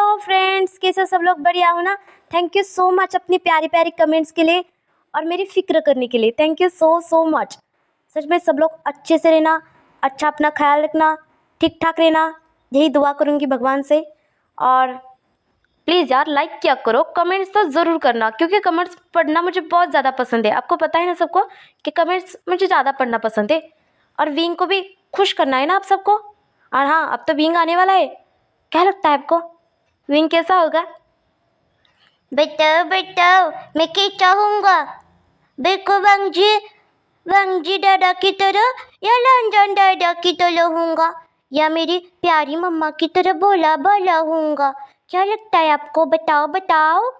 Hello friends, कैसे हो सब लोग? बढ़िया हो ना? थैंक यू सो मच अपनी प्यारी प्यारी कमेंट्स के लिए और मेरी फ़िक्र करने के लिए। Thank you so much. सच में सब लोग अच्छे से रहना, अच्छा अपना ख्याल रखना, ठीक ठाक रहना, यही दुआ करूँगी भगवान से। और प्लीज़ यार लाइक किया करो, कमेंट्स तो ज़रूर करना, क्योंकि कमेंट्स पढ़ना मुझे बहुत ज़्यादा पसंद है। आपको पता है ना सबको कि कमेंट्स मुझे ज़्यादा पढ़ना पसंद है। और विंग को भी खुश करना है ना आप सबको। और हाँ, अब तो विंग आने वाला है। क्या लगता है आपको विंग कैसा होगा? बताओ बताओ, मैं क्या चाहूँगा? देखो वांगजी दादा की तरह या लंदन दादा की तरह होऊंगा, या मेरी प्यारी मम्मा की तरह भोला भाला होऊंगा। क्या लगता है आपको? बताओ बताओ,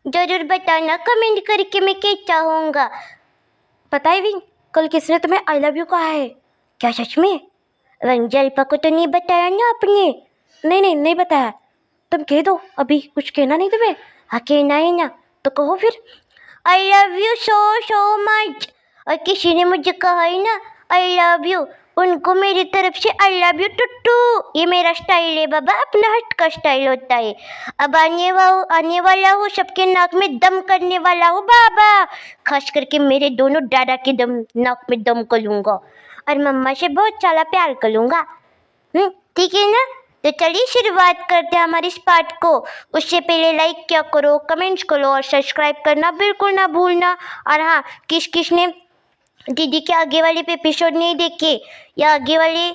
जरूर बताना कमेंट करके मैं क्या चाहूँगा। पता है विंग, कल किसने तुम्हें आई लव यू कहा है? क्या सच में? रंजल्पा को तो नहीं बताया ना आपने? नहीं बताया। तुम कह दो, अभी कुछ कहना नहीं तुम्हें? हाँ कहना है ना, तो कहो फिर। I love you so much. और किसी ने मुझे कहा है ना आई लव यू, उनको मेरी तरफ से आई लव यू टुट्टू। ये मेरा स्टाइल है बाबा, अपना हट का स्टाइल होता है। अब आने वाला हूँ, सबके नाक में दम करने वाला हूँ बाबा। खास करके मेरे दोनों दादा के नाक में दम कर लूँगा और मम्मा से बहुत सारा प्यार कर लूँगा। ठीक है ना? तो चलिए शुरुआत करते हैं हमारे इस पार्ट को। उससे पहले लाइक क्या करो, कमेंट्स करो और सब्सक्राइब करना बिल्कुल ना भूलना। और हाँ, किस ने दीदी के आगे वाले पे एपिसोड नहीं देखे या आगे वाले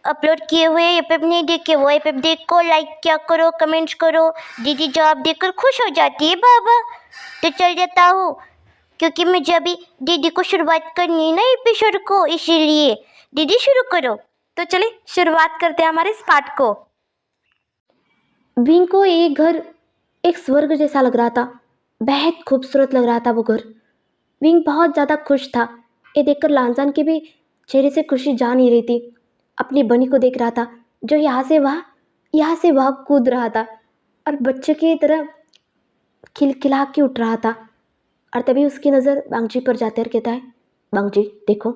अपलोड किए हुए एपिप नहीं देखे, वो एपिप देखो, लाइक क्या करो, कमेंट्स करो। दीदी जवाब देकर खुश हो जाती है बाबा। तो चल जाता हूँ, क्योंकि मुझे अभी दीदी को शुरुआत करनी है ना एपिसोड को, इसीलिए। दीदी शुरू करो। तो चलिए शुरुआत करते हैं हमारे इस पार्ट को। विंग को ये घर एक स्वर्ग जैसा लग रहा था। बेहद खूबसूरत लग रहा था वो घर। विंग बहुत ज़्यादा खुश था। ये देखकर लांजान के भी चेहरे से खुशी जा नहीं रही थी। अपनी बनी को देख रहा था, जो यहाँ से वहाँ कूद रहा था और बच्चे की तरह खिलखिला के उठ रहा था। और तभी उसकी नज़र बांगजी पर जाते और कहता है, बांगजी देखो,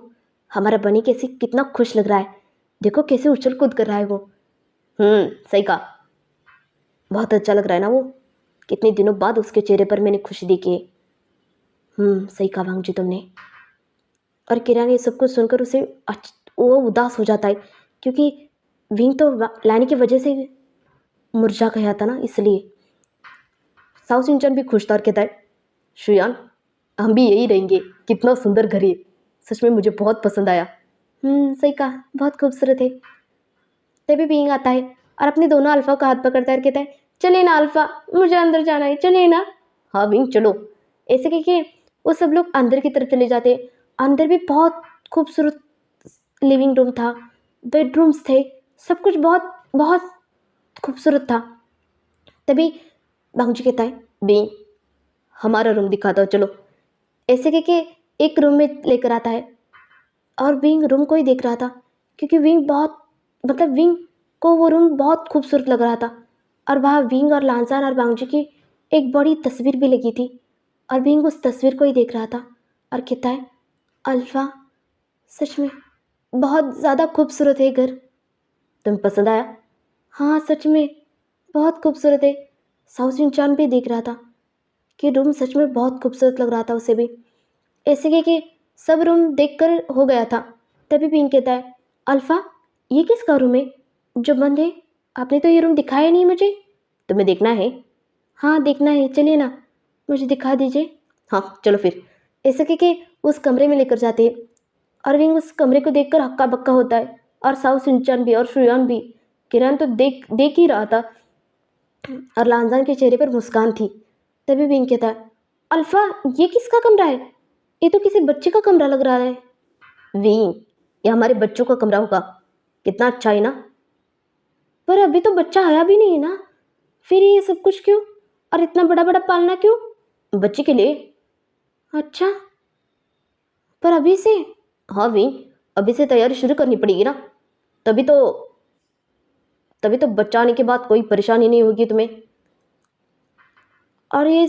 हमारा बनी कैसी कितना खुश लग रहा है। देखो कैसे उछल कूद कर रहा है वो। सही कहा, बहुत अच्छा लग रहा है ना वो। कितने दिनों बाद उसके चेहरे पर मैंने खुशी देखी है। सही कहा बांगजी तुमने। और किरण ये सब कुछ सुनकर उसे वो उदास हो जाता है, क्योंकि विंग तो लाने की वजह से मुरझा गया था ना, इसलिए। साउ सिंचन भी खुश था और कहता है, शुयान हम भी यही रहेंगे, कितना सुंदर घर है, सच में मुझे बहुत पसंद आया। सही कहा, बहुत खूबसूरत है। तभी विंग आता है और अपने दोनों अल्फा का हाथ पकड़ता है और कहता है, चलिए ना अल्फा, मुझे अंदर जाना है, चलिए ना। हाँ विंग चलो। ऐसे कह के वो सब लोग अंदर की तरफ चले जाते। अंदर भी बहुत खूबसूरत लिविंग रूम था, बेडरूम्स थे, सब कुछ बहुत बहुत खूबसूरत था। तभी बांगजी कहता है, विंग हमारा रूम दिखा दो चलो। ऐसे कह के एक रूम में लेकर आता है और विंग रूम को ही देख रहा था, क्योंकि विंग को वो रूम बहुत खूबसूरत लग रहा था। और वहाँ विंग और लांसान और बांगजी की एक बड़ी तस्वीर भी लगी थी और विंग उस तस्वीर को ही देख रहा था और कहता है, अल्फा सच में बहुत ज़्यादा खूबसूरत है घर। तुम्हें पसंद आया? हाँ सच में बहुत खूबसूरत है। साउथ इंचान भी देख रहा था कि रूम सच में बहुत खूबसूरत लग रहा था उसे भी। ऐसे कि सब रूम देखकर हो गया था। तभी पिंक कहता है, अल्फा ये किसका रूम है जो बंद है? आपने तो ये रूम दिखाया नहीं मुझे। तुम्हें देखना है? हाँ देखना है, चलिए ना मुझे दिखा दीजिए। हाँ चलो फिर। ऐसे कि उस कमरे में लेकर जाते हैं और विंग उस कमरे को देखकर हक्का बक्का होता है। और साउ सिंचन भी और श्रेयान भी। किरण तो देख ही रहा था और लांजान के चेहरे पर मुस्कान थी। तभी विंग कहता है, अल्फा ये किसका कमरा है? ये तो किसी बच्चे का कमरा लग रहा है। विंग ये हमारे बच्चों का कमरा होगा, कितना अच्छा है ना। पर अभी तो बच्चा आया भी नहीं है ना, फिर ये सब कुछ क्यों और इतना बड़ा बड़ा पालना क्यों? बच्चे के लिए। अच्छा, पर अभी से? हाँ विंग अभी से तैयारी शुरू करनी पड़ेगी ना, तभी तो बच्चा आने के बाद कोई परेशानी नहीं होगी तुम्हें। और ये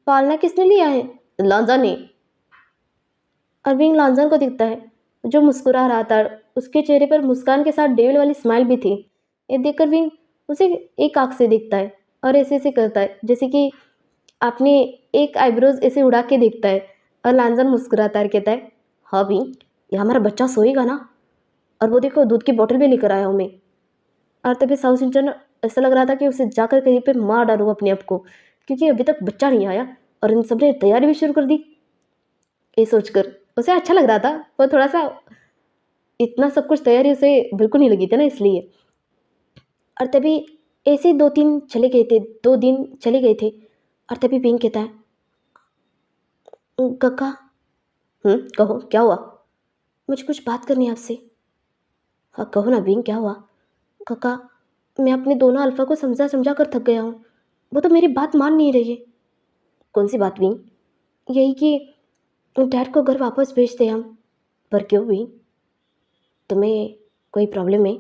पालना किसने लिया है? लांजा ने। और विंग लांजन को दिखता है जो मुस्कुरा रहा था। उसके चेहरे पर मुस्कान के साथ डेविल वाली स्माइल भी थी। ये देखकर विंग उसे एक आँख से देखता है और ऐसे ऐसे करता है जैसे कि आपने एक आईब्रोज ऐसे उड़ा के देखता है। और लांजन मुस्कुराता है और कहता है, हाँ भी, ये हमारा बच्चा सोएगा ना। और वो देखो दूध की बोतल भी लेकर आया हूँ मैं। और तभी साउथ इंडियन ऐसा लग रहा था कि उसे जाकर कहीं पे मार डालूँ अपने आप को, क्योंकि अभी तक बच्चा नहीं आया और इन सब ने तैयारी भी शुरू कर दी। ये सोचकर उसे अच्छा लग रहा था, वो थोड़ा सा, इतना सब कुछ तैयारी उसे बिल्कुल नहीं लगी थी ना, इसलिए। और तभी ऐसे 2 दिन चले गए थे। और तभी पिंक कहता है, कक्का। कहो क्या हुआ? मुझे कुछ बात करनी है आपसे। हाँ कहो ना पिंक, क्या हुआ? कक्का, मैं अपने दोनों अल्फा को समझा समझा कर थक गया हूँ। वो तो मेरी बात मान नहीं रही है। कौन सी बात पिंक? यही कि डैड को घर वापस भेज दे हम। पर क्यों भी? तुम्हें कोई प्रॉब्लम है?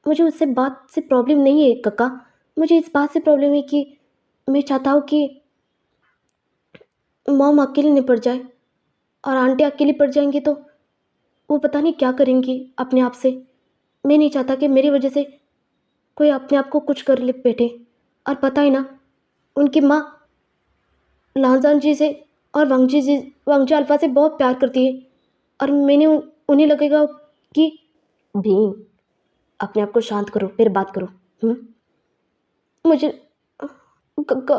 मुझे उससे बात से प्रॉब्लम नहीं है कक्का। मुझे इस बात से प्रॉब्लम है कि मैं चाहता हूँ कि मॉम अकेली नहीं पड़ जाए। और आंटी अकेली पड़ जाएंगी तो वो पता नहीं क्या करेंगी अपने आप से। मैं नहीं चाहता कि मेरी वजह से कोई अपने आप को कुछ कर ले बैठे। और पता ही ना, उनकी माँ लांजान जी से और वांगजी अल्फा से बहुत प्यार करती है। और उन्हें लगेगा कि भी, अपने आप को शांत करो, फिर बात करो। मुझे कक्का,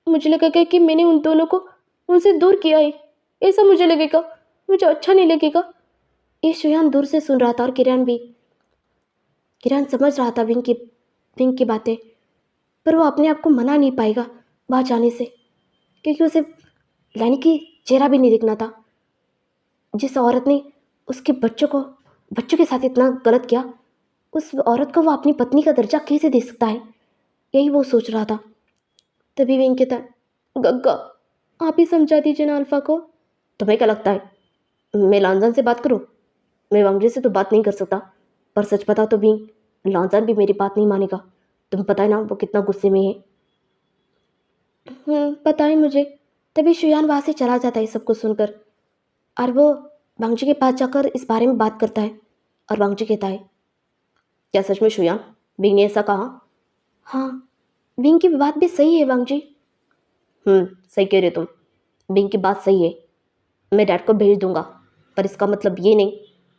मुझे लगेगा कि मैंने उन दोनों को उनसे दूर किया है। ऐसा मुझे लगेगा, मुझे अच्छा नहीं लगेगा। ये शुयान दूर से सुन रहा था और किरण समझ रहा था विंग की बातें। पर वो अपने आप को मना नहीं पाएगा वहाँ जाने से, क्योंकि उसे लैनी की चेहरा भी नहीं दिखना था। जिस औरत ने उसके बच्चों के साथ इतना गलत किया, उस औरत को वो अपनी पत्नी का दर्जा कैसे दे सकता है? यही वो सोच रहा था। तभी विंग कहता है, गग्गा, आप ही समझा दीजिए ना अल्फा को। तुम्हें क्या लगता है मैं लांजन से बात करूं? मैं वांगजी से तो बात नहीं कर सकता। पर सच बताओ तो भी लांजन भी मेरी बात नहीं मानेगा। तुम्हें पता है ना वो कितना गुस्से में है। पता है मुझे। तभी शुयान वहाँ से चला जाता है सब कुछ सुनकर। और वो वांगजी के पास जाकर इस बारे में बात करता है। और वांगजी कहता है, क्या सच में शुयान विंग ने ऐसा कहा? हाँ, विंग की बात भी सही है वांगजी। सही कह रहे तुम। विंग की बात सही है। मैं डैड को भेज दूंगा। पर इसका मतलब ये नहीं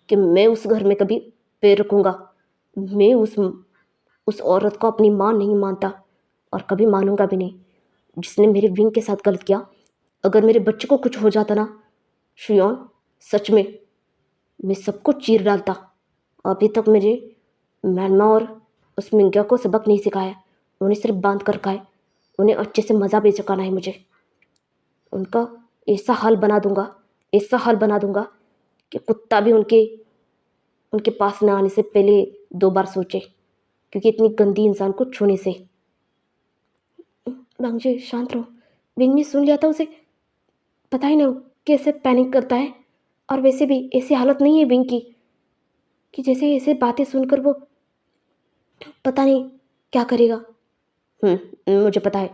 कि मैं उस घर में कभी पैर रखूंगा। मैं उस औरत को अपनी माँ नहीं मानता और कभी मानूंगा भी नहीं, जिसने मेरे विंग के साथ गलत किया। अगर मेरे बच्चे को कुछ हो जाता ना श्रियन, सच में मैं सबको चीर डालता। अभी तक मेरे मैनमा और उस मिंग्या को सबक नहीं सिखाया, उन्हें सिर्फ बांध कर रखा है। उन्हें अच्छे से मज़ा भी चखाना है मुझे। उनका ऐसा हाल बना दूंगा कि कुत्ता भी उनके उनके पास न आने से पहले 2 बार सोचे, क्योंकि इतनी गंदी इंसान को छूने से। बांगजी शांत रहो। विंग ने सुन लिया था उसे, पता ही नहीं कैसे पैनिक करता है। और वैसे भी ऐसी हालत नहीं है विंग की कि जैसे ऐसे बातें सुनकर वो पता नहीं क्या करेगा। मुझे पता है।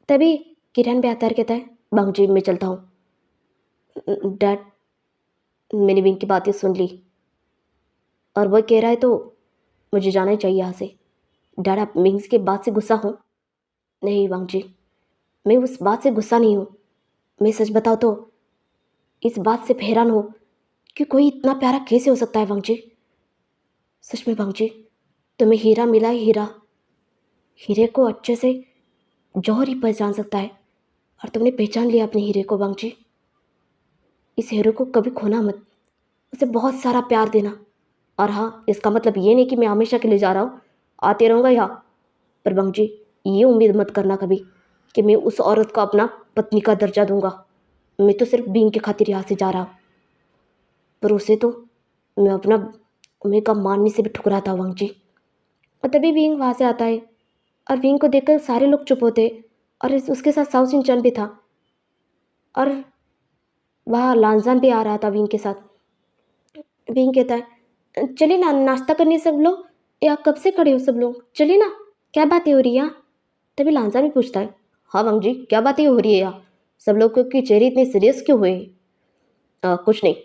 तभी किरण भी आता है, कहता है, बांगजी मैं चलता हूँ। डैड, मैंने विंग की बातें सुन ली और वह कह रहा है तो मुझे जाना ही चाहिए यहाँ से। डैड, आप विंग्स के बात से गुस्सा हो? नहीं वांगजी, मैं उस बात से गुस्सा नहीं हूँ। मैं सच बताऊँ तो इस बात से हैरान हूँ कि कोई इतना प्यारा कैसे हो सकता है वांगजी। सच में वांगजी, तुम्हें हीरा मिला है। हीरे को अच्छे से जौहर ही पहचान सकता है, और तुमने पहचान लिया अपने हीरे को वांगजी। इस हीरे को कभी खोना मत, उसे बहुत सारा प्यार देना। और हाँ, इसका मतलब ये नहीं कि मैं हमेशा के लिए जा रहा हूँ, आते रहूँगा यहाँ। पर वांगजी, ये उम्मीद मत करना कभी कि मैं उस औरत को अपना पत्नी का दर्जा दूंगा। मैं तो सिर्फ बींग के खातिर यहाँ से जा रहा हूँ, पर उसे तो मैं अपना मैं का मानने से भी ठुकरा था वांगजी। और तभी विंग वहाँ से आता है और विंग को देखकर सारे लोग चुप होते। और उसके साथ साउथ सिंचन भी था। और वहाँ लांजान भी आ रहा था विंग के साथ। विंग कहता है, चलिए ना नाश्ता करने सब लोग, या कब से खड़े हो सब लोग, चलिए ना, क्या बातें हो रही हैं यहाँ? तभी लांजान भी पूछता है, हाँ वांगजी क्या बातें हो रही है यहाँ? सब लोग की चेहरे इतने सीरियस क्यों हुए? कुछ नहीं,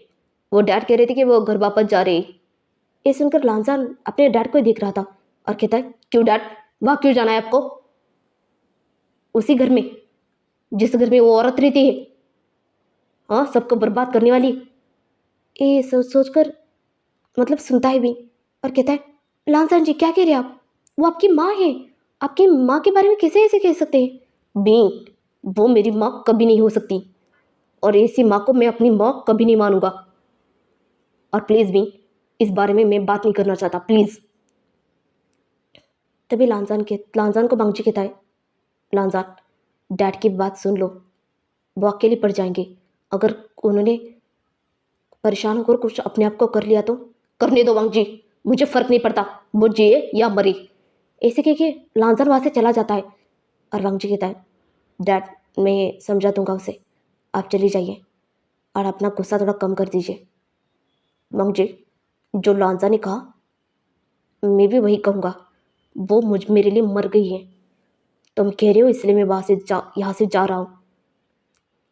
वो डैड कह रहे थे कि वो घर वापस जा रहे हैं। ये सुनकर लांजान अपने डैड को ही देख रहा था और कहता है, क्यों डैड, वहाँ क्यों जाना है आपको? उसी घर में जिस घर में वो औरत रहती है, हाँ, सबको बर्बाद करने वाली। ये सोच सोच कर मतलब सुनता है भी और कहता है, लांसन जी क्या कह रहे हैं आप? वो आपकी माँ है, आपकी माँ के बारे में कैसे ऐसे कह सकते हैं? बी, वो मेरी माँ कभी नहीं हो सकती, और ऐसी माँ को मैं अपनी माँ कभी नहीं मानूंगा। और प्लीज़ भी इस बारे में मैं बात नहीं करना चाहता, प्लीज़। तभी लांजान को बांगची कहता है, लांजान डैड की बात सुन लो, वो अकेले पड़ जाएंगे। अगर उन्होंने परेशान होकर कुछ अपने आप को कर लिया तो करने दो वांग जी, मुझे फर्क नहीं पड़ता, वो जिए या मरे। ऐसे कह के लांसर वहाँ से चला जाता है और वांग जी कहता है, डैड मैं समझा दूंगा उसे, आप चली जाइए और अपना गुस्सा थोड़ा कम कर दीजिए। वांग जी, जो लांजा ने कहा मैं भी वही कहूँगा, वो मेरे लिए मर गई है। तुम कह रहे हो इसलिए मैं यहाँ से जा रहा हूँ,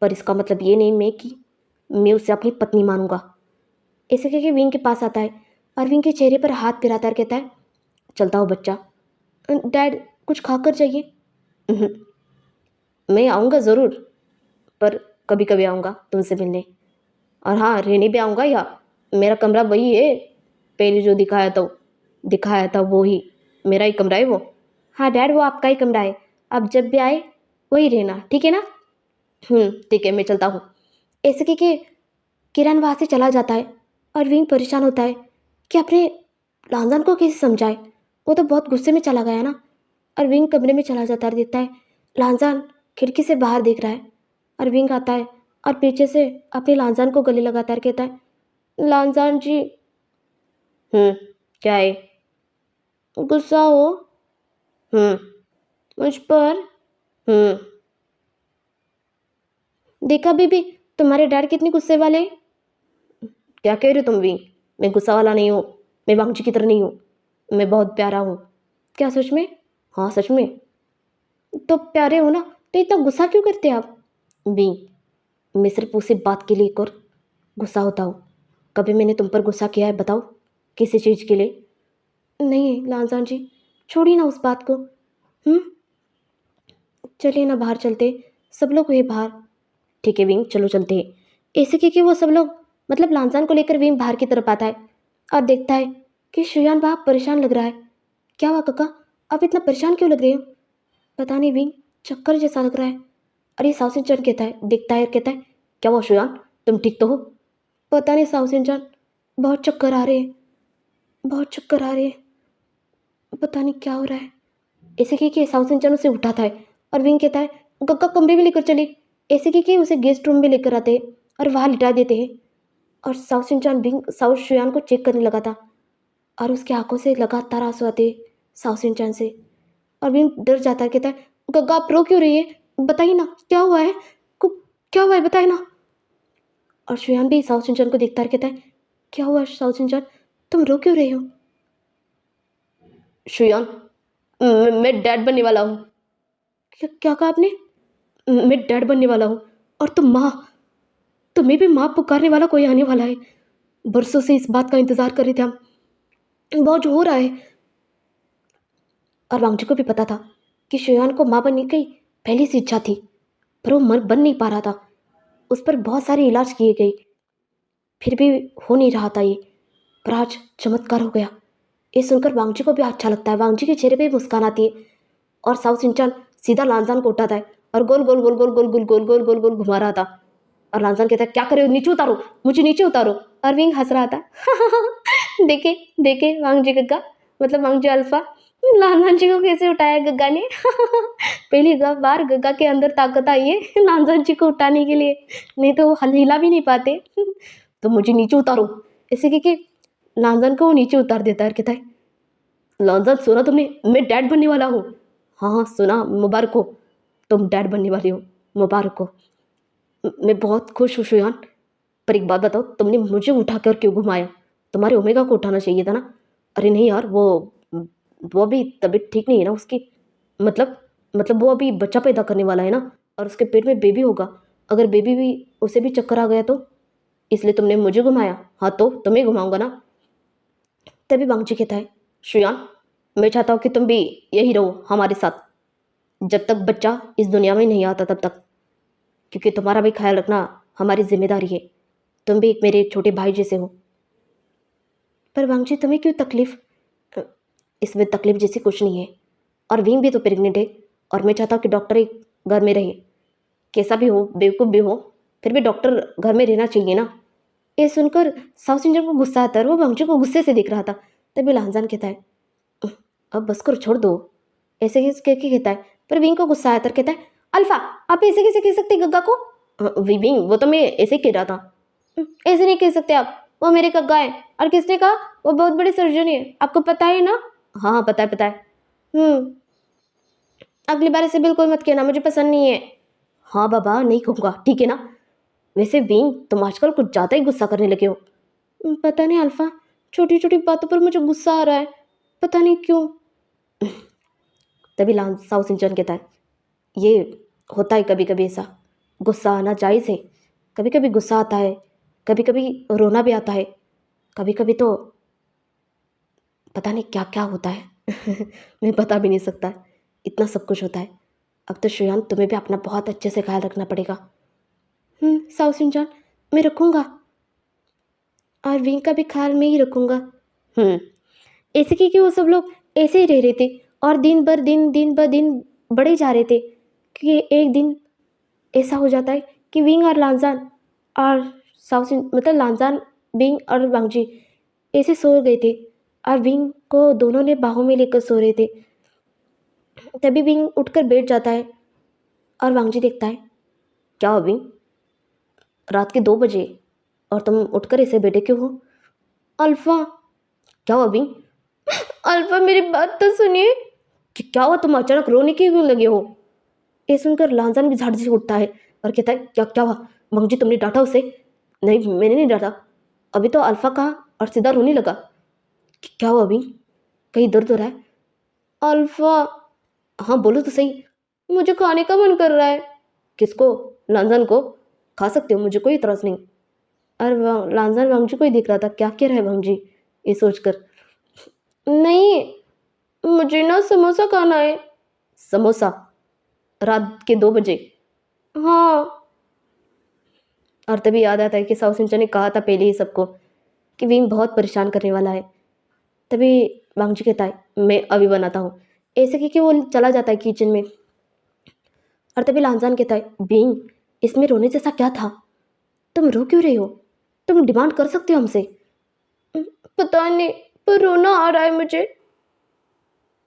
पर इसका मतलब ये नहीं मैं उसे अपनी पत्नी मानूंगा। ऐसे कह के विंग के पास आता है और विंग के चेहरे पर हाथ फिराता और कहता है, चलता हूँ बच्चा, डैड कुछ खाकर जाइए। "उहुं, मैं आऊँगा ज़रूर, पर कभी कभी आऊँगा तुमसे मिलने, और हाँ रहने भी आऊँगा यहाँ। मेरा कमरा वही है, पहले जो दिखाया था वो ही मेरा ही कमरा है वो। हाँ डैड वो आपका ही कमरा है, आप जब भी आए वही रहना, ठीक है ना? ठीक है मैं चलता हूँ। ऐसे कह के किरण वहाँ से चला जाता है और विंग परेशान होता है कि अपने लांजान को कैसे समझाए। वो तो बहुत गुस्से में चला गया ना। और विंग कमरे में चला जाता है और देखता है लांजान खिड़की से बाहर देख रहा है। और विंग आता है और पीछे से अपने लांजान को गले लगाता है, कहता है, लांजान जी। क्या है? गुस्सा हो? मुझ पर? देखा बीबी, तुम्हारे डैड कितने गुस्से वाले हैं। क्या कह रहे हो तुम भी? मैं गुस्सा वाला नहीं हूँ, मैं वांगची की तरह नहीं हूँ, मैं बहुत प्यारा हूँ। क्या सच में? हाँ सच में। तो प्यारे हो ना, तो इतना गुस्सा क्यों करते हैं आप? भी मैं सिर्फ उसी बात के लिए कर गुस्सा होता हूँ। कभी मैंने तुम पर गुस्सा किया है बताओ, किसी चीज़ के लिए? नहीं लांजान जी, छोड़िए ना उस बात को। चलिए ना बाहर चलते, सब लोग हुए बाहर। ठीक है विंग, चलो चलते हैं। ऐसे कि वो सब लोग मतलब लांजान को लेकर विंग बाहर की तरफ आता है और देखता है कि शुयान बहुत परेशान लग रहा है। क्या हुआ काका, आप इतना परेशान क्यों लग रहे हो? पता नहीं विंग, चक्कर जैसा लग रहा है। अरे साउसिन चंद कहता है, देखता है और कहता है, क्या हुआ शुयान, तुम ठीक तो हो? पता नहीं साउसिन चंद, बहुत चक्कर आ रहे हैं, बहुत चक्कर आ रहे हैं, पता नहीं क्या हो रहा है। ऐसे कि साउसिन चंद उसे उठाता है और विंग कहता है, कक्का कमरे में लेकर चले। ऐसे कि उसे गेस्ट रूम में लेकर आते हैं और वहाँ लिटा देते हैं। और साउथ सिंचान बिंग साउथ शुयान को चेक करने लगा था और उसकी आंखों से लगातार आंसू आते साउथ सिंचान से। और बिंग डर जाता है, कहता है, गग्गा आप रो क्यों रही है, बताइए ना क्या हुआ है, को क्या हुआ है बताइए ना। और शुयान भी साउथ सिंचान को देखता है, कहता है, क्या हुआ साउथ सिंचान, तुम रो क्यों रहे हो? शुयान, मैं डैड बनने वाला हूँ। क्या कहा आपने? मैं डैड बनने वाला हूँ, और तुम माँ, तुम्हें भी माँ पुकारने वाला कोई आने वाला है। बरसों से इस बात का इंतजार कर रहे थे हम, बहुत हो रहा है। और वांगजी को भी पता था कि शुयान को माँ बनने की पहली से इच्छा थी, पर वो मर बन नहीं पा रहा था। उस पर बहुत सारे इलाज किए गए, फिर भी हो नहीं रहा था ये, पर आज चमत्कार हो गया। ये सुनकर वांगजी को भी अच्छा लगता है, वांगजी के चेहरे पे भी मुस्कान आती है। और साउथ सिंचान सीधा लांजान को उठाता है और गोल गोल गोल गोल गोल गोल गोल गोल गोल गोल घुमा रहा था। और लांजान कहता है, क्या करे, नीचे उतारो, मुझे नीचे उतारो। और विंग हंस रहा था। देखे देखे वांगजी गग्गा, मतलब वांगजी अल्फा, लांजान जी को कैसे उठाया गग्गा ने। पहली बार गग्गा के अंदर ताकत आई है लांजान जी को उठाने के लिए, नहीं तो वो हिला भी नहीं पाते। तो मुझे नीचे उतारो, ऐसे कि लांजान को वो नीचे उतार देता है, कहता है, लांजान सुना तुमने, मैं डैड बनने वाला हूँ। हाँ हाँ सुना, मुबारक हो, तुम डैड बनने वाले हो, मुबारक हो। मैं बहुत खुश हूँ शुयान, पर एक बात बताओ, तुमने मुझे उठा कर क्यों घुमाया? तुम्हारे ओमेगा को उठाना चाहिए था ना। अरे नहीं यार, वो अभी तबीयत ठीक नहीं है ना उसकी, मतलब वो अभी बच्चा पैदा करने वाला है ना, और उसके पेट में बेबी होगा। अगर बेबी भी उसे भी चक्कर आ गया तो, इसलिए तुमने मुझे घुमाया। हाँ तो तुम्हें घुमाऊंगा ना। तभी बांगची कहता है, शुयान मैं चाहता हूँ कि तुम भी यही रहो हमारे साथ, जब तक बच्चा इस दुनिया में नहीं आता तब तक, क्योंकि तुम्हारा भी ख्याल रखना हमारी जिम्मेदारी है। तुम भी एक मेरे छोटे भाई जैसे हो। पर वांगजी तुम्हें क्यों तकलीफ? अ, इसमें तकलीफ जैसी कुछ नहीं है। और वीम भी तो प्रेग्नेंट है, और मैं चाहता हूँ कि डॉक्टर एक घर में रहे। कैसा भी हो, बेवकूफ़ भी हो, फिर भी डॉक्टर घर में रहना चाहिए ना। ये सुनकर साउथ इंडियन को गुस्सा आता है और वो वांगजी को गुस्से से देख रहा था। तभी लांजान कहता है, "उह, अब बस करो, छोड़ दो।" ऐसे ही कह के कहता है। पर विंग को गुस्सा आता है और कहता है, अल्फा, आप ऐसे कैसे कह सकते गग्गा को? विंग, वो तो मैं ऐसे ही कह रहा था। ऐसे नहीं कह सकते आप, वो मेरे गग्गा है। और किसने कहा? वो बहुत बड़े सर्जन है, आपको पता है ना? हाँ हाँ, पता है पता है। अगली बार ऐसे बिल्कुल मत कहना, मुझे पसंद नहीं है। हाँ बाबा, नहीं कहूँगा, ठीक है ना। वैसे विंग, तुम आजकल कुछ ज़्यादा ही गुस्सा करने लगे हो। पता नहीं अल्फा, छोटी छोटी बातों पर मुझे गुस्सा आ रहा है, पता नहीं क्यों। तभी साउ सिंचन कहता है, ये होता है कभी कभी ऐसा, गुस्सा आना जायज़ है। कभी कभी गुस्सा आता है, कभी कभी रोना भी आता है, कभी कभी तो पता नहीं क्या क्या होता है। मैं बता भी नहीं सकता, इतना सब कुछ होता है। अब तो श्रेयान, तुम्हें भी अपना बहुत अच्छे से ख्याल रखना पड़ेगा। साउ सिंचन, मैं रखूँगा, और विंग का भी ख्याल मैं ही रखूँगा। ऐसे कि वो सब लोग ऐसे ही रह रहे थे, और दिन ब दिन बढ़े जा रहे थे, कि एक दिन ऐसा हो जाता है कि विंग और लांजान और मतलब लांजान, विंग और वांगजी ऐसे सो गए थे, और विंग को दोनों ने बाहों में लेकर सो रहे थे। तभी विंग उठकर बैठ जाता है, और वांगजी देखता है, क्या हो विंग, रात के 2 बजे और तुम उठकर ऐसे बैठे क्यों हो? अल्फा। क्या हुआ विंग? अल्फा, मेरी बात तो सुनिए। क्या हुआ, तुम अचानक रोने क्यों लगे हो? ये सुनकर लांजान भी झाड़ से उठता है और कहता है, क्या क्या हुआ मंगजी, तुमने डांटा उसे? नहीं, मैंने नहीं डांटा, अभी तो अल्फा कहा और सीधा रोने लगा। क्या हुआ अभी, कहीं दर्द हो रहा है? अल्फा। हाँ बोलो तो सही। मुझे खाने का मन कर रहा है। किसको? लांजान को? खा सकते हो, मुझे कोई इतराज़ नहीं। और लांजान वांगजी को ही देख रहा था, क्या कह रहा है वांगजी ये सोचकर। नहीं, मुझे ना समोसा खाना है। समोसा? रात के 2 बजे? हाँ। और तभी याद आता है कि साउ सिंचन ने कहा था पहले ही सबको कि विंग बहुत परेशान करने वाला है। तभी वांगजी कहता है, मैं अभी बनाता हूँ। ऐसे कि वो चला जाता है किचन में। और तभी लांजान कहता है, विंग, इसमें रोने जैसा क्या था? तुम रो क्यों रहे हो? तुम डिमांड कर सकते हो हमसे। पता नहीं, पर रोना आ रहा है मुझे।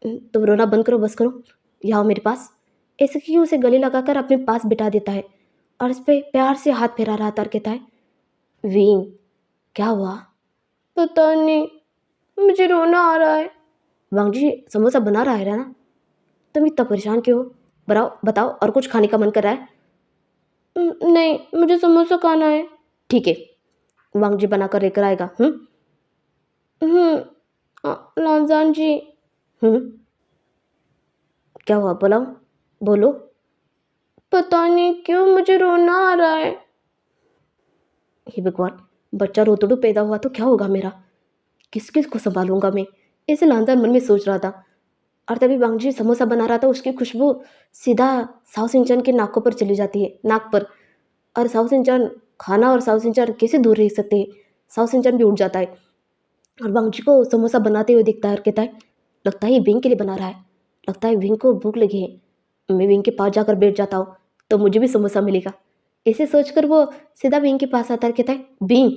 तुम रोना बंद करो, बस करो, यहाँ आओ मेरे पास। ऐसे कि उसे गले लगाकर अपने पास बिठा देता है, और उस पर प्यार से हाथ फेरा रहा था और कहता है, विंग, क्या हुआ? पता नहीं, मुझे रोना आ रहा है। वांगजी समोसा बना रहा है ना, तुम इतना परेशान क्यों हो? बताओ बताओ, और कुछ खाने का मन कर रहा है? नहीं, मुझे समोसा खाना है। ठीक है, वांगजी बनाकर लेकर आएगा। लांजान जी। हम्म क्या हुआ, बोलो बोलो। पता नहीं क्यों मुझे रोना आ रहा है। हे भगवान, बच्चा रोतड़ू पैदा हुआ तो क्या होगा मेरा? किस किस को संभालूंगा मैं? ऐसे लांजान मन में सोच रहा था। और तभी वांगजी समोसा बना रहा था, उसकी खुशबू सीधा साउ सिंचन के नाकों पर चली जाती है, नाक पर। और साउ सिंचन खाना, और साउ सिंचन कैसे दूर रह सकते हैं? साउ सिंचन भी उठ जाता है, और वांगजी को समोसा बनाते हुए दिखता है और कहता है, लगता है ये विंग के लिए बना रहा है, लगता है विंग को भूख लगी है। मैं विंग के पास जाकर बैठ जाता हूँ तो मुझे भी समोसा मिलेगा। ऐसे सोचकर वो सीधा विंग के पास आता है, कहता है, विंग,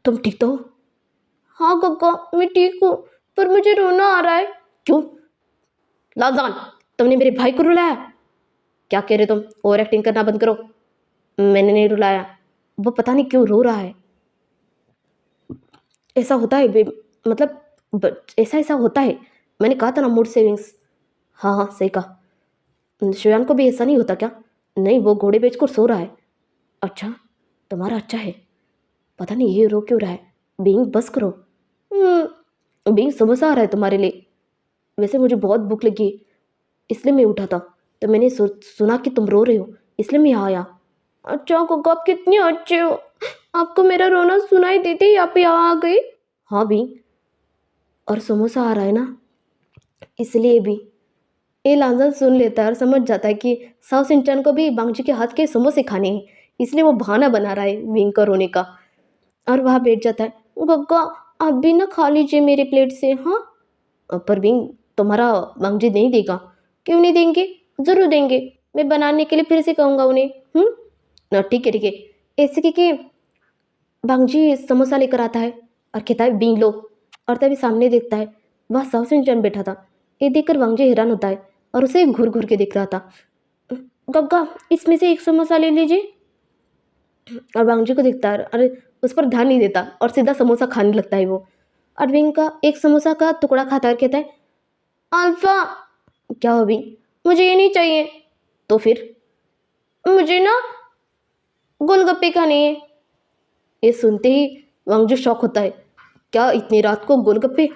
तुम ठीक तो हो? हाँ गग्गा, मैं ठीक हूँ, पर मुझे रोना आ रहा है। क्यों? लाजान, तुमने मेरे भाई को रुलाया? क्या कह रहे तुम? ओवर एक्टिंग करना बंद करो। मैंने नहीं रुलाया, वो पता नहीं क्यों रो रहा है। ऐसा होता है मतलब ऐसा ऐसा होता है। मैंने कहा था ना, मूड सेविंग्स। हाँ हाँ, सही कहा। श्रेयान को भी ऐसा नहीं होता क्या? नहीं, वो घोड़े बेचकर सो रहा है। अच्छा, तुम्हारा अच्छा है। पता नहीं ये रो क्यों रहा है। बीइंग, बस करो। बीइंग, समोसा आ रहा है तुम्हारे लिए। वैसे मुझे बहुत भूख लगी है, इसलिए मैं उठा था, तो मैंने सुना कि तुम रो रहे हो, इसलिए मैं यहाँ आया। अच्छा कोको, आप कितने अच्छे हो, आपको मेरा रोना सुनाई देते ही आप यहाँ आ गए। हाँ भी, और समोसा आ रहा है ना, इसलिए भी ये लांजन सुन लेता है और समझ जाता है कि साव सिंचन को भी बांगजी के हाथ के समोसे खाने हैं। इसलिए वो बहाना बना रहा है विंग का रोने का, और वहाँ बैठ जाता है। गग्गा, आप भी ना खा लीजिए मेरे प्लेट से, हाँ। पर विंग, तुम्हारा बांगजी नहीं देगा। क्यों नहीं देंगे? ज़रूर देंगे। मैं बनाने के लिए फिर से कहूँगा उन्हें। ना ठीक है ठीक है। ऐसे कि बांगजी समोसा लेकर आता है और कहता है बीन लो। और तभी सामने देखता है वह साव सिंचन बैठा था। ये देखकर बांगजी हैरान होता है और उसे घूर घूर के देख रहा था। गग्गा, इसमें से एक समोसा ले लीजिए। और बांगजी को देखता है, अरे उस पर ध्यान नहीं देता और सीधा समोसा खाने लगता है वो। अरविंद का एक समोसा का टुकड़ा खाता है और कहता है, अल्फा। क्या हो भी? मुझे ये नहीं चाहिए। तो फिर? मुझे ना गोलगप्पे खाने हैं। ये सुनते ही वांगजू शौक होता है। क्या इतनी रात को गोलगप्पे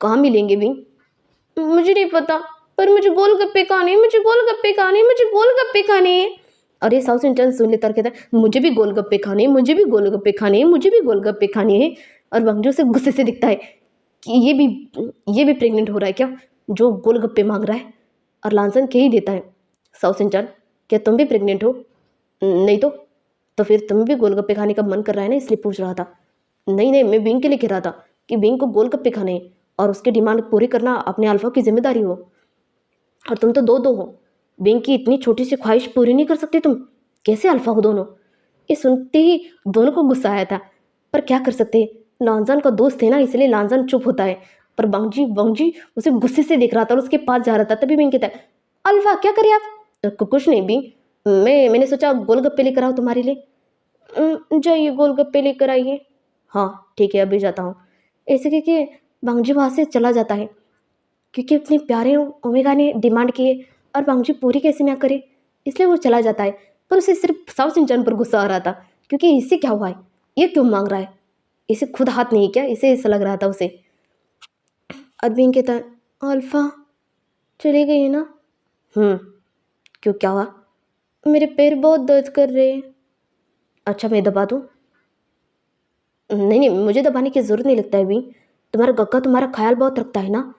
कहाँ मिलेंगे भी? मुझे नहीं पता, पर मुझे गोलगप्पे खाने हैं, मुझे गोलगप्पे खाने हैं, मुझे गोलगप्पे खाने हैं। और ये साउथ इंडियन सुन लेता और कहता है, मुझे भी गोलगप्पे खाने हैं, मुझे भी गोलगप्पे खाने हैं, मुझे भी गोलगप्पे खाने हैं। और वांगजू से गुस्से से दिखता है कि ये भी प्रेग्नेंट हो रहा है क्या, जो गोलगप्पे मांग रहा है। और लांसन कह ही देता है, साउथ इंडियन, क्या तुम भी प्रेग्नेंट हो? नहीं तो फिर तुम्हें भी गोलगप्पे खाने का मन कर रहा है ना, इसलिए पूछ रहा था। नहीं नहीं, मैं बिंग के लिए कह रहा था कि बिंग को गोलगप्पे खाने हैं और उसकी डिमांड पूरी करना अपने अल्फा की जिम्मेदारी हो। और तुम तो दो दो हो, बिंग की इतनी छोटी सी ख्वाहिश पूरी नहीं कर सकते तुम? कैसे अल्फा हो दोनों? ये सुनते ही दोनों को गुस्सा आया था, पर क्या कर सकते। लांजन का दोस्त है ना, इसलिए लांजन चुप होता है। पर बंगजी बंगजी उसे गुस्से से देख रहा था और उसके पास जा रहा था। तभी बिंग कहता है, अल्फा क्या करे आप? कुछ नहीं बिंग, मैंने सोचा गोलगप्पे लेकर आओ तुम्हारे लिए। जाइए गोलगप्पे लेकर आइए। हाँ ठीक है, अभी जाता हूँ। ऐसे कि बांगजी वहाँ से चला जाता है, क्योंकि अपने प्यारे ओमेगा ने डिमांड किए और बांगजी पूरी कैसे ना करे, इसलिए वो चला जाता है। पर उसे सिर्फ साउथ सिंचन पर गुस्सा आ रहा था, क्योंकि इससे क्या हुआ है, ये क्यों मांग रहा है, इसे खुद हाथ नहीं क्या, इसे ऐसा लग रहा था उसे। अरविंद कहता है, अल्फा चली गई है ना? क्यों, क्या हुआ? मेरे पैर बहुत दर्द कर रहे हैं। अच्छा मैं दबा दूँ? नहीं नहीं, मुझे दबाने की ज़रूरत नहीं लगता है भी। तुम्हारा गग्गा तुम्हारा ख्याल बहुत रखता है ना,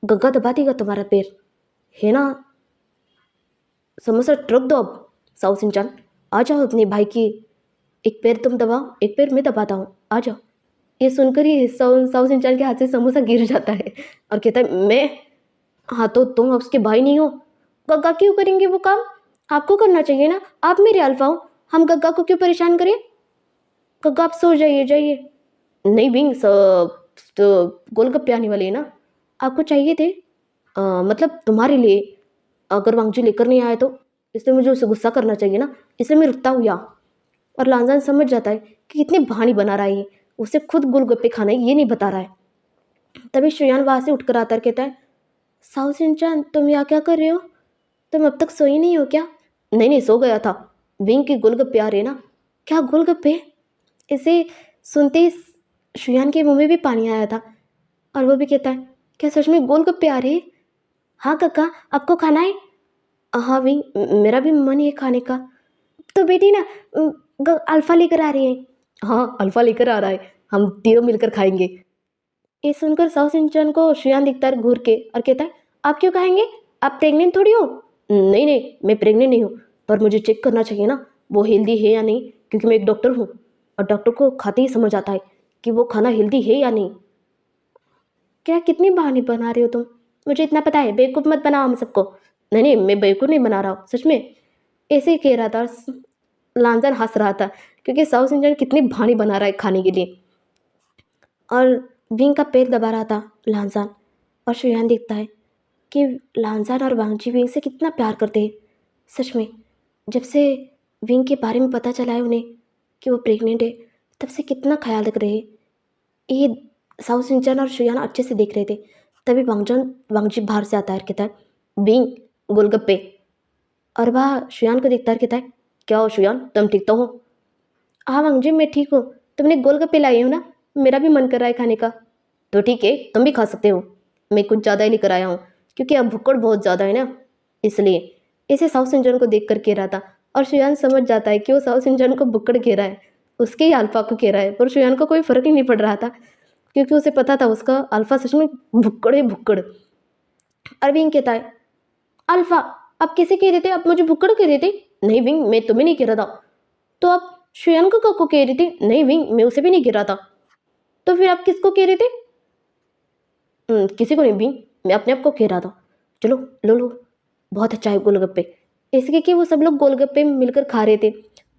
गग्गा दबा देगा तुम्हारा पैर, है ना? समोसा ट्रक दो अब। साउथ सिंचन, आ जाओ अपने भाई की, एक पैर तुम दबाओ, एक पैर मैं दबाता हूँ, आ जाओ। ये सुनकर ही साउथ सिंचन के हाथ से समोसा गिर जाता है और कहता है, मैं? हाँ तो तुम उसके भाई नहीं हो? गग्गा क्यों करेंगे वो काम? आपको करना चाहिए ना, आप मेरे अल्फा हो, हम गग्गा को क्यों परेशान करें? गग्गा आप सो जाइए जाइए। नहीं बिंग, तो गोलगप्पे आने वाले हैं ना, आपको चाहिए थे। मतलब तुम्हारे लिए, अगर वांगजी लेकर नहीं आए तो, इसलिए मुझे उसे गुस्सा करना चाहिए ना, इसलिए मैं रुकता हूँ यहाँ। और लांजान समझ जाता है कि कितनी बहानी बना रहा है ये, उसे खुद गोलगप्पे खाना है ये नहीं बता रहा है। तभी श्रेयान वहाँ से उठकर आता है, कहता है, साउ सिंचान तुम यहाँ क्या कर रहे हो? तुम अब तक सोई नहीं हो क्या? नहीं नहीं, सो गया था, बिंग के गोलगप्पे आ रहे ना। क्या गोलगप्पे? इसे सुनते ही श्रेयान के मुंह में भी पानी आया था, और वो भी कहता है, क्या सच में गोलगप्पे आ रहे हैं? हाँ काका, आपको खाना है? हाँ भी, मेरा भी मन है खाने का। तो बेटी ना, अल्फा लेकर आ रही है। हाँ अल्फा लेकर आ रहा है, हम तीनों मिलकर खाएंगे। ये सुनकर साउथ इंडियन को श्रेयान दिखता है घूर के और कहता है, आप क्यों खाएंगे? आप प्रेग्नेंट थोड़ी हो। नहीं नहीं, मैं प्रेग्नेंट नहीं हूँ, पर मुझे चेक करना चाहिए ना वो हेल्दी है या नहीं, क्योंकि मैं एक डॉक्टर हूँ और डॉक्टर को खाते ही समझ आता है कि वो खाना हेल्दी है या नहीं। क्या कितनी बहाने बना रहे हो तुम? मुझे इतना पता है, बेवकूफ़ मत बनाओ हम सबको। नहीं नहीं, मैं बेवकूफ़ नहीं बना रहा हूँ, सच में ऐसे ही कह रहा था। लांजन हंस रहा था, क्योंकि साउथ इंडियन कितनी बहाने बना रहा है खाने के लिए। और विंग का पैर दबा रहा था लांजान। और श्रेयान देखता है कि लांजान और वांगजी विंग से कितना प्यार करते हैं। सच में जब से विंग के बारे में पता चला है उन्हें कि वो प्रेग्नेंट है, तब से कितना ख्याल रख रहे हैं ये। साउथ सिंचन और श्रेयान अच्छे से देख रहे थे। तभी वांगजी बाहर से आता है, कहता है, विंग गोलगप्पे। और वह श्रेयान को देखता है, कहता है, क्या हो श्रेयान, तुम ठीक तो हो? हाँ वांगजी मैं ठीक हूँ, तुमने गोलगप्पे लाए हो ना, मेरा भी मन कर रहा है खाने का। तो ठीक है, तुम भी खा सकते हो, मैं कुछ ज़्यादा ही लेकर आया हूँ, क्योंकि अब भुक्कड़ बहुत ज़्यादा है ना, इसलिए। इसे साउथ इंडियन को देख कर कह रहा था, और श्रेयान समझ जाता है कि वो साउथ इंडियन को भुक्कड़ कह रहा है, उसके ही अल्फा को कह रहा है। पर श्रेयान को कोई फ़र्क ही नहीं पड़ रहा था, क्योंकि उसे पता था उसका अल्फा सच में भुक्कड़ है, भुक्कड़। और विंग कहता है, अल्फा आप किसे कह रहे थे? आप मुझे भुक्कड़ कह रहे थे? नहीं विंग, मैं तुम्हें नहीं कह रहा था। तो आप श्रेयांक को कह रहे थे? नहीं विंग, मैं उसे भी नहीं कह रहा था। तो फिर आप किसको कह रहे थे? किसी को नहीं भी, मैं अपने आप को कह रहा था। चलो लो लो, बहुत अच्छा है गोलगप्पे। इसके कि वो सब लोग गोलगप्पे मिलकर खा रहे थे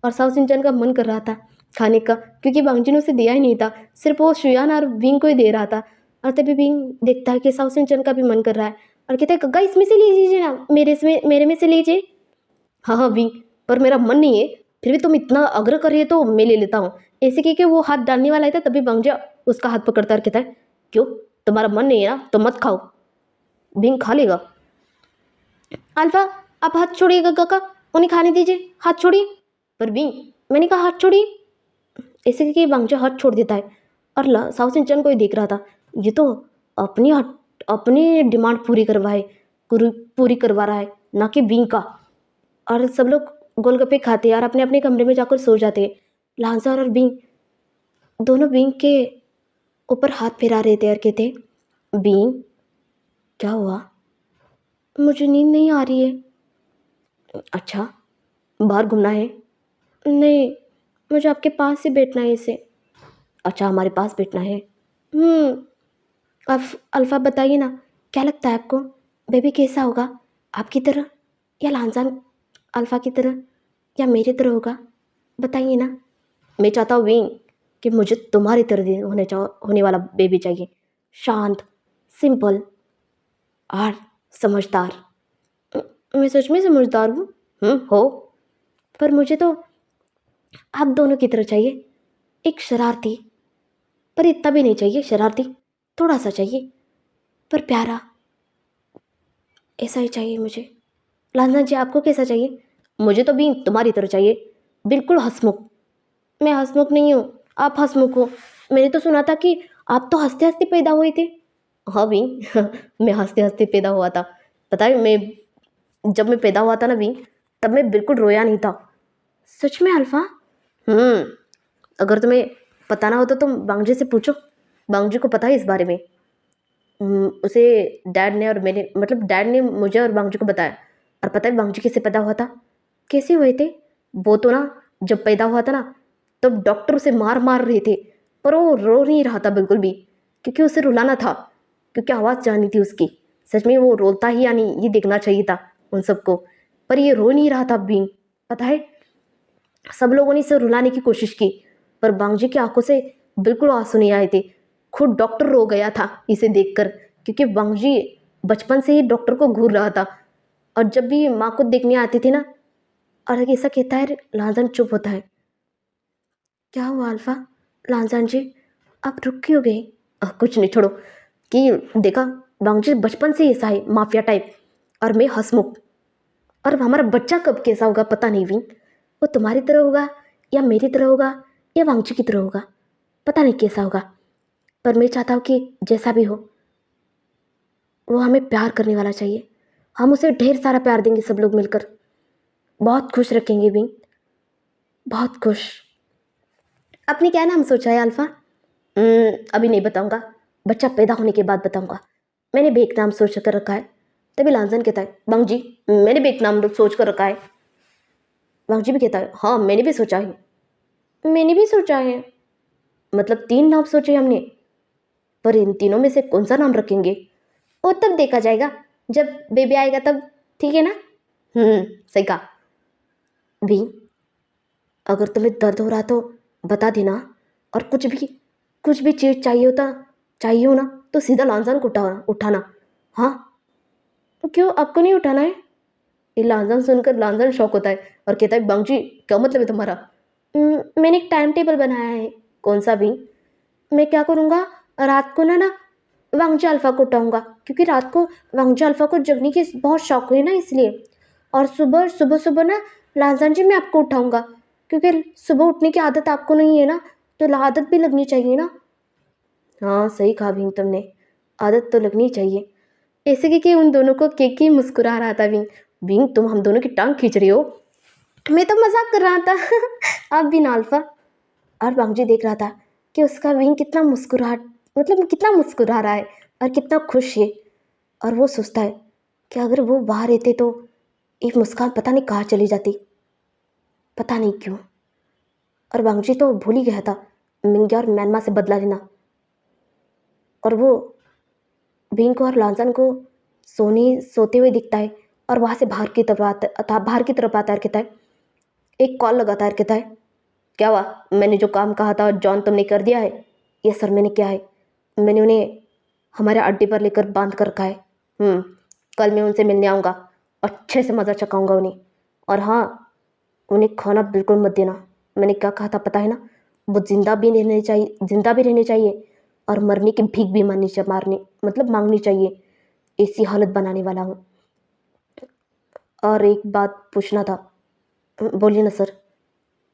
और साउथ इंडियन का मन कर रहा था खाने का, क्योंकि बांगजी ने उसे दिया ही नहीं था, सिर्फ वो श्रेयान और विंग को ही दे रहा था। और तभी विंग देखता है कि साउथ इंडियन का भी मन कर रहा है और कहता है, गग्गा इसमें से लीजिए ना, मेरे में से लीजिए। हाँ हाँ विंग, पर मेरा मन नहीं है, फिर भी तुम इतना आग्रह कर रही है तो मैं ले लेता हूँ। ऐसे कह के वो हाथ डालने वाला था, तभी बांगजा उसका हाथ पकड़ता और कहता है, क्यों तुम्हारा मन नहीं है ना तो मत खाओ, विंग खा लेगा। अल्फा आप हाथ छोड़िए गग्गा का, उन्हें खाने दीजिए, हाथ छोड़िए। पर विंग, मैंने कहा हाथ छोड़िए। ऐसे कि बांगजा हाथ छोड़ देता है और साउथ इंडियन को ही देख रहा था, ये तो अपनी अपनी डिमांड पूरी करवा रहा है, ना कि विंग का। और सब लोग गोलगप्पे खाते हैं और अपने अपने कमरे में जाकर सो जाते हैं। लांसर और विंग दोनों विंग के ऊपर हाथ फेरा रहे थे और कहते, विंग क्या हुआ? मुझे नींद नहीं आ रही है। अच्छा, बाहर घूमना है? नहीं, मुझे आपके पास ही बैठना है इसे। अच्छा, हमारे पास बैठना है। अब अल्फा बताइए ना, क्या लगता है आपको, बेबी कैसा होगा? आपकी तरह या लांजान अल्फा की तरह या मेरी तरह होगा? बताइए ना। मैं चाहता हूँ विंग कि मुझे तुम्हारी तरह होने वाला बेबी चाहिए, शांत, सिंपल और समझदार। मैं सच में समझदार हूँ। हो, पर मुझे तो आप दोनों की तरह चाहिए, एक शरारती, पर इतना भी नहीं चाहिए शरारती, थोड़ा सा चाहिए पर प्यारा, ऐसा ही चाहिए मुझे। लांजा जी आपको कैसा चाहिए? मुझे तो भी तुम्हारी तरह चाहिए, बिल्कुल हंसमुख। मैं हंसमुख नहीं हूँ, आप हंसमुख हो। मैंने तो सुना था कि आप तो हंसते हंसते पैदा हुए थे। हाँ भी मैं हंसते हंसते पैदा हुआ था। पता है, जब मैं पैदा हुआ था ना भी, तब मैं बिल्कुल रोया नहीं था। सच में अल्फा? हम्म अगर तुम्हें पता ना हो तो तुम बांगजी से पूछो, बांगजी को पता है इस बारे में। उसे डैड ने और मैंने, मतलब डैड ने मुझे और बांगजी को बताया। और पता है बांगजी कैसे पैदा हुआ था? कैसे हुए थे वो? तो ना, जब पैदा हुआ था ना, तब डॉक्टर उसे मार मार रहे थे, पर वो रो नहीं रहा था बिल्कुल भी, क्योंकि उसे रुलाना था, क्योंकि आवाज़ जानी थी उसकी। सच में वो रोता ही या नहीं, ये देखना चाहिए था उन सबको, पर ये रो नहीं रहा था भी। पता है, सब लोगों ने इसे रुलाने की कोशिश की, पर बांगजी की आंखों से बिल्कुल आंसू नहीं आए थे। खुद डॉक्टर रो गया था इसे देखकर, क्योंकि बांगजी बचपन से ही डॉक्टर को घूर रहा था। और जब भी माँ को देखने आती थी ना, और ऐसा कहता है, लांजन चुप होता है। क्या हुआ अल्फा? लांजन जी आप रुक क्यों गए? कुछ नहीं, छोड़ो। कि देखा, बांगजी बचपन से ऐसा है, माफिया टाइप, और मैं हंसमुख। और हमारा बच्चा कब कैसा होगा पता नहीं भी, वो तुम्हारी तरह होगा या मेरी तरह होगा या वांगची की तरह होगा, पता नहीं कैसा होगा। पर मैं चाहता हूँ कि जैसा भी हो, वो हमें प्यार करने वाला चाहिए। हम उसे ढेर सारा प्यार देंगे, सब लोग मिलकर बहुत खुश रखेंगे भी, बहुत खुश। आपने क्या नाम सोचा है अल्फा? अभी नहीं बताऊंगा, बच्चा पैदा होने के बाद बताऊंगा। मैंने भी एक नाम सोच कर रखा है। तभी लांजन कहता है, बांगजी मैंने भी एक नाम सोच कर रखा है। बांगजी भी कहता है, हाँ मैंने भी सोचा है। मैंने भी सोचा है। मतलब 3 नाम सोचे हमने, पर इन तीनों में से कौन सा नाम रखेंगे वो तब देखा जाएगा, जब बेबी आएगा तब। ठीक है ना? सही कहा भी। अगर तुम्हें दर्द हो रहा तो बता देना, और कुछ भी चीज़ चाहिए हो ना, तो सीधा लांजान को उठाना। हाँ, तो क्यों आपको नहीं उठाना है? ये लांजान सुनकर लांजान शौक होता है और कहता है, बांगजी क्या मतलब है तुम्हारा? मैंने एक टाइम टेबल बनाया है। कौन सा भी? मैं क्या करूँगा, रात को ना वांगजी अल्फा को उठाऊंगा, क्योंकि रात को वांगजी अल्फा को जगने की बहुत शौक है ना, इसलिए। और सुबह सुबह सुबह ना लांजान जी मैं आपको उठाऊंगा, क्योंकि सुबह उठने की आदत आपको नहीं है ना, तो आदत भी लगनी चाहिए ना। हाँ सही कहा भीम तुमने, आदत तो लगनी चाहिए। ऐसे कि उन दोनों को केक ही मुस्कुरा रहा था भीम। भीम तुम हम दोनों की टांग खींच रही हो। मैं तो मजाक कर रहा था आप भी ना अल्फा। और बांगजी देख रहा था कि उसका विंग कितना मुस्कुराहट, मतलब कितना मुस्कुरा रहा है और कितना खुश है। और वो सोचता है कि अगर वो वहाँ रहते तो एक मुस्कान पता नहीं कहाँ चली जाती, पता नहीं क्यों। और वांगजी तो भूल ही गया था मिंग्या और म्यांमा से बदला लेना। और वो बिंग और लांसन को सोते हुए दिखता है और वहाँ से बाहर की तरफ आता है और कहता है, एक कॉल लगाता है और कहता है, क्या हुआ? मैंने जो काम कहा था जॉन तुमने कर दिया है? यस सर, मैंने किया है। मैंने उन्हें हमारे अड्डे पर लेकर बांध कर रखा है। कल मैं उनसे मिलने आऊँगा, अच्छे से मज़ा चखाऊंगा उन्हें। और हाँ, उन्हें खाना बिल्कुल मत देना। मैंने क्या कहा था पता है ना? वो जिंदा भी रहने चाहिए और मरने की भीख भी मांगनी चाहिए। ऐसी हालत बनाने वाला हूँ। और एक बात पूछना था। बोलिए ना सर।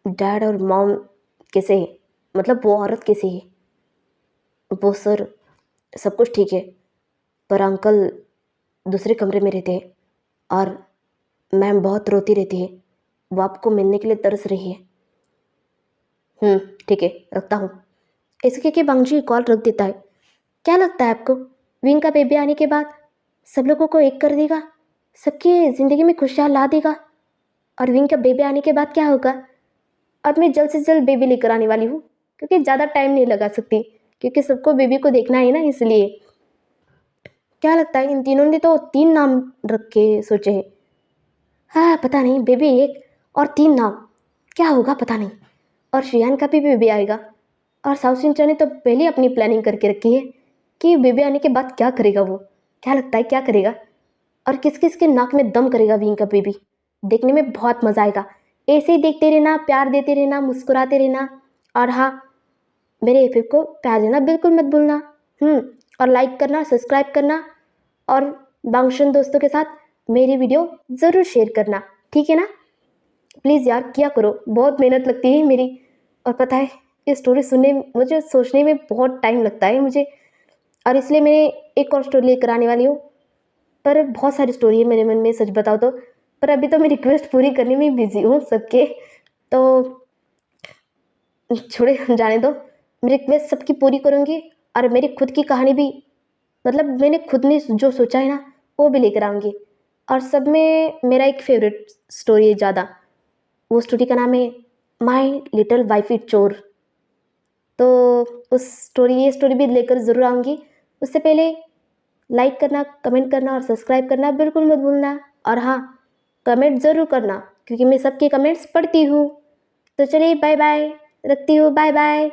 डैड और मॉम कैसे है? मतलब वो औरत कैसी है? वो सर, सब कुछ ठीक है, पर अंकल दूसरे कमरे में रहते हैं और मैम बहुत रोती रहती है। वो आपको मिलने के लिए तरस रही है। ठीक है, रखता हूँ। इसके के बंगजी कॉल रख देता है। क्या लगता है आपको, विंग का बेबी आने के बाद सब लोगों को एक कर देगा, सबकी ज़िंदगी में खुशहाल ला देगा? और विंग का बेबी आने के बाद क्या होगा? अब मैं जल्द से जल्द बेबी लेकर आने वाली हूँ, क्योंकि ज़्यादा टाइम नहीं लगा सकती, क्योंकि सबको बेबी को देखना है ना, इसलिए। क्या लगता है, इन तीनों ने तो 3 नाम रख के सोचे हैं। हाँ, पता नहीं, बेबी एक और 3 नाम, क्या होगा पता नहीं। और श्रेयान का भी बेबी आएगा। और साउथ सिंचन ने तो पहले अपनी प्लानिंग करके रखी है कि बेबी आने के बाद क्या करेगा वो। क्या लगता है क्या करेगा? और किस किस के नाक में दम करेगा विंग का बेबी? देखने में बहुत मज़ा आएगा। ऐसे ही देखते रहना, प्यार देते रहना, मुस्कुराते रहना। और हाँ, मेरे एफ को प्यार देना बिल्कुल मत भूलना। और लाइक करना, सब्सक्राइब करना, और बांगशन दोस्तों के साथ मेरी वीडियो ज़रूर शेयर करना, ठीक है ना? प्लीज़ यार, किया करो, बहुत मेहनत लगती है मेरी। और पता है, ये स्टोरी मुझे सोचने में बहुत टाइम लगता है मुझे। और इसलिए मैं एक और स्टोरी लेकर आने वाली हूँ। पर बहुत सारी स्टोरी है मेरे मन में, सच बताओ तो। पर अभी तो मैं रिक्वेस्ट पूरी करने में बिजी हूँ सबके, तो छोड़े, जाने दो। मैं रिक्वेस्ट सबकी पूरी करूँगी और मेरी खुद की कहानी भी, मतलब मैंने खुद ने जो सोचा है ना, वो भी लेकर आऊँगी। और सब में मेरा एक फेवरेट स्टोरी है ज़्यादा। वो स्टोरी का नाम है माई लिटिल वाइफी चोर। तो ये स्टोरी भी लेकर ज़रूर आऊँगी। उससे पहले लाइक करना, कमेंट करना और सब्सक्राइब करना बिल्कुल मत भूलना। और हाँ, कमेंट ज़रूर करना, क्योंकि मैं सबके कमेंट्स पढ़ती हूँ। तो चलिए, बाय बाय, रखती हूँ, बाय बाय।